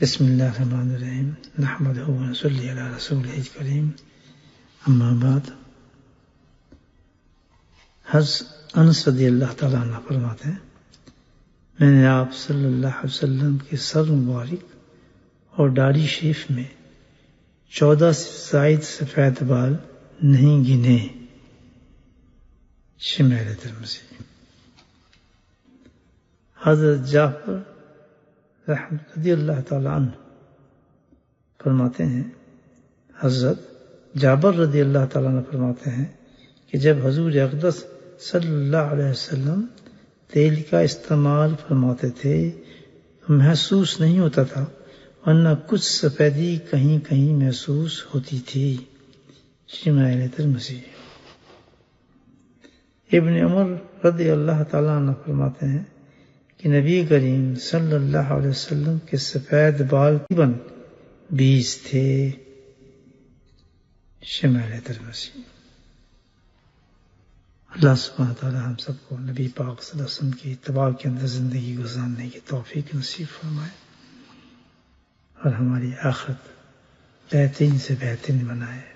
بسم اللہ الرحمن الرحیم نحمدہ و نصلی علی رسولہ الکریم اما بعد۔ حضرت انس رضی اللہ تعالیٰ عنہ فرماتے ہیں، میں نے آپ صلی اللہ علیہ وسلم کے سر مبارک اور داڑھی شریف میں 14 سے زائد سفید بال نہیں گنے۔ شمائل ترمذی۔ حضرت جعفر رضی اللہ تعالیٰ عنہ فرماتے ہیں، حضرت جابر رضی اللہ تعالیٰ عنہ فرماتے ہیں کہ جب حضور اقدس صلی اللہ علیہ وسلم تیل کا استعمال فرماتے تھے تو محسوس نہیں ہوتا تھا، ورنہ کچھ سفیدی کہیں کہیں محسوس ہوتی تھی۔ شمائل ترمذی۔ ابن عمر رضی اللہ تعالیٰ عنہ فرماتے ہیں کہ نبی کریم صلی اللہ علیہ وسلم کے سفید بال تقریباً 20 تھے۔ شمائل ترمذی۔ اللہ سبحانہ تعالی ہم سب کو نبی پاک صلی اللہ علیہ وسلم کی اتباع کے اندر زندگی گزارنے کی توفیق نصیب فرمائے اور ہماری آخرت بہترین سے بہترین بنائے۔